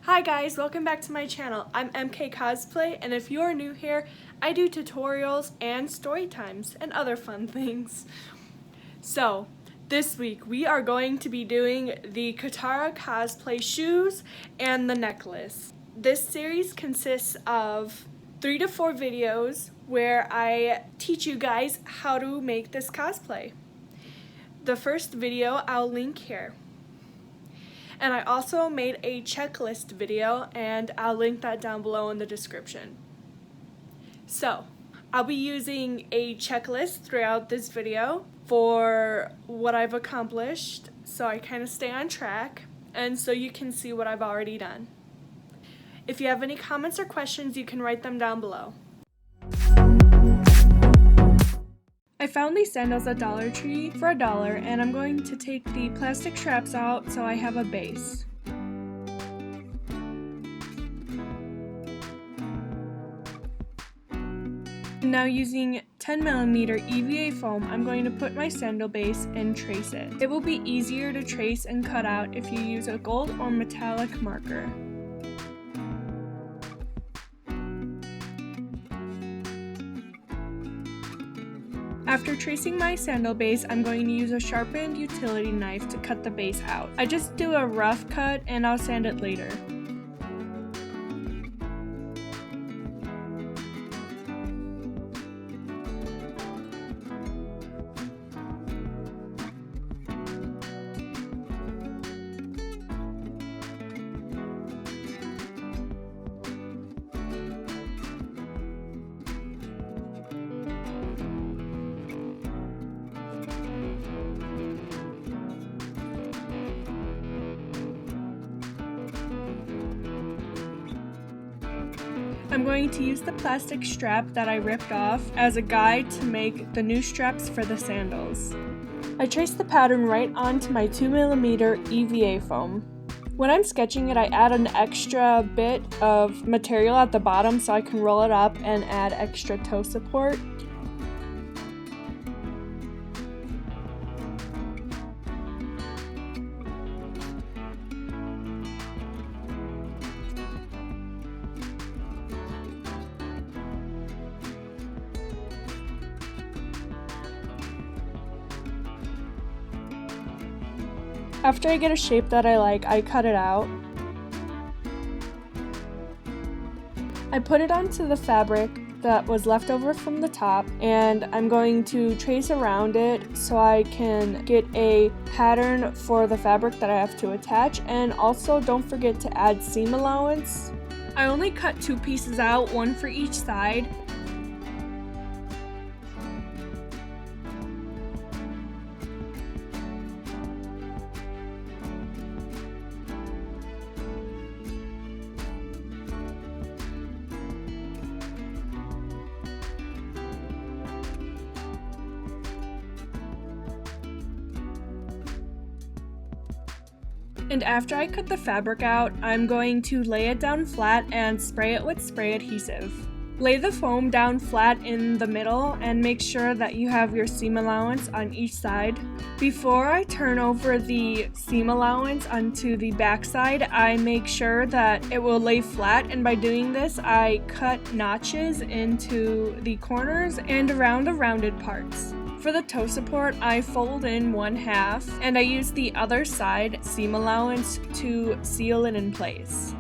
Hi guys, welcome back to my channel. I'm MK Cosplay, and if you're new here, I do tutorials and story times and other fun things. So, this week we are going to be doing the Katara cosplay shoes and the necklace. This series consists of 3 to 4 videos where I teach you guys how to make this cosplay. The first video I'll link here. And I also made a checklist video, and I'll link that down below in the description. So, I'll be using a checklist throughout this video for what I've accomplished, so I kind of stay on track, and so you can see what I've already done. If you have any comments or questions, you can write them down below. I found these sandals at Dollar Tree for $1, and I'm going to take the plastic straps out so I have a base. Now using 10mm EVA foam, I'm going to put my sandal base and trace it. It will be easier to trace and cut out if you use a gold or metallic marker. After tracing my sandal base, I'm going to use a sharpened utility knife to cut the base out. I just do a rough cut and I'll sand it later. I'm going to use the plastic strap that I ripped off as a guide to make the new straps for the sandals. I traced the pattern right onto my 2mm EVA foam. When I'm sketching it, I add an extra bit of material at the bottom so I can roll it up and add extra toe support. After I get a shape that I like, I cut it out. I put it onto the fabric that was left over from the top, and I'm going to trace around it so I can get a pattern for the fabric that I have to attach, and also don't forget to add seam allowance. I only cut 2 pieces out, one for each side. And after I cut the fabric out, I'm going to lay it down flat and spray it with spray adhesive. Lay the foam down flat in the middle and make sure that you have your seam allowance on each side. Before I turn over the seam allowance onto the back side, I make sure that it will lay flat, and by doing this, I cut notches into the corners and around the rounded parts. For the toe support, I fold in 1/2, and I use the other side seam allowance to seal it in place.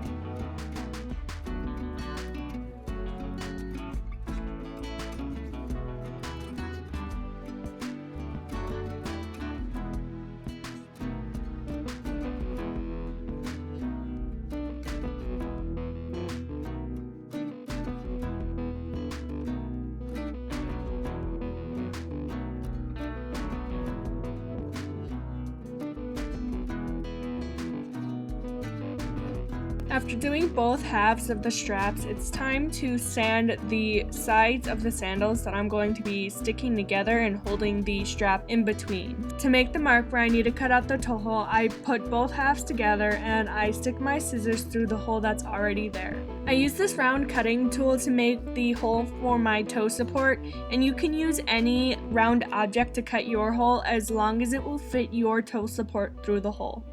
After doing both halves of the straps, it's time to sand the sides of the sandals that I'm going to be sticking together and holding the strap in between. To make the mark where I need to cut out the toe hole, I put both halves together and I stick my scissors through the hole that's already there. I use this round cutting tool to make the hole for my toe support, and you can use any round object to cut your hole as long as it will fit your toe support through the hole.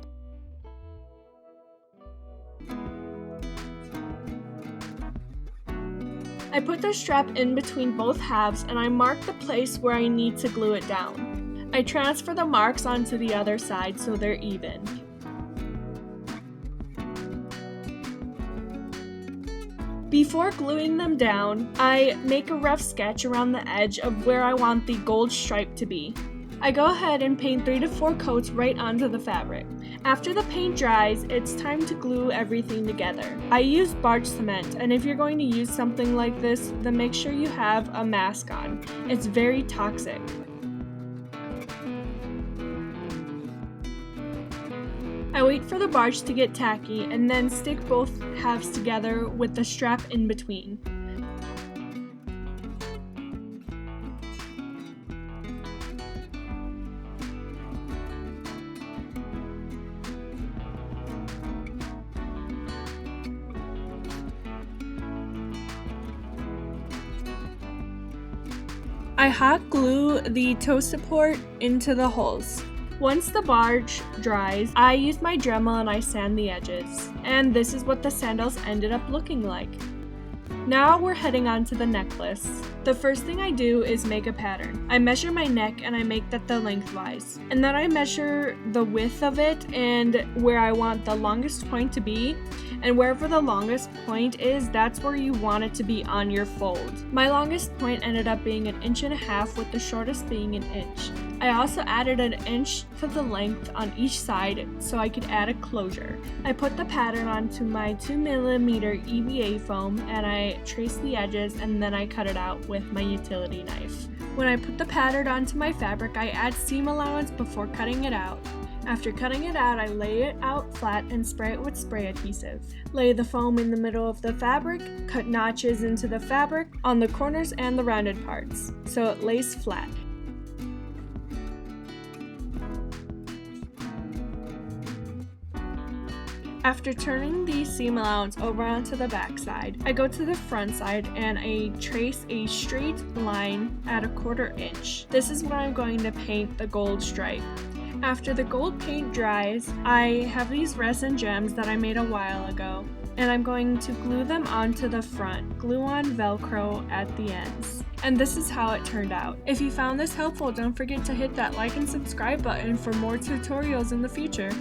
I put the strap in between both halves and I mark the place where I need to glue it down. I transfer the marks onto the other side so they're even. Before gluing them down, I make a rough sketch around the edge of where I want the gold stripe to be. I go ahead and paint 3 to 4 coats right onto the fabric. After the paint dries, it's time to glue everything together. I use barge cement, and if you're going to use something like this, then make sure you have a mask on. It's very toxic. I wait for the barge to get tacky and then stick both halves together with the strap in between. I hot glue the toe support into the holes. Once the barge dries, I use my Dremel and I sand the edges. And this is what the sandals ended up looking like. Now we're heading on to the necklace. The first thing I do is make a pattern. I measure my neck and I make that the lengthwise. And then I measure the width of it and where I want the longest point to be. And wherever the longest point is, that's where you want it to be on your fold. My longest point ended up being 1.5 inches with the shortest being 1 inch. I also added 1 inch to the length on each side so I could add a closure. I put the pattern onto my 2mm EVA foam and I trace the edges and then I cut it out with my utility knife. When I put the pattern onto my fabric, I add seam allowance before cutting it out. After cutting it out, I lay it out flat and spray it with spray adhesive. Lay the foam in the middle of the fabric, cut notches into the fabric on the corners and the rounded parts, so it lays flat. After turning the seam allowance over onto the back side, I go to the front side and I trace a straight line at 1/4 inch. This is where I'm going to paint the gold stripe. After the gold paint dries, I have these resin gems that I made a while ago, and I'm going to glue them onto the front, glue on Velcro at the ends. And this is how it turned out. If you found this helpful, don't forget to hit that like and subscribe button for more tutorials in the future.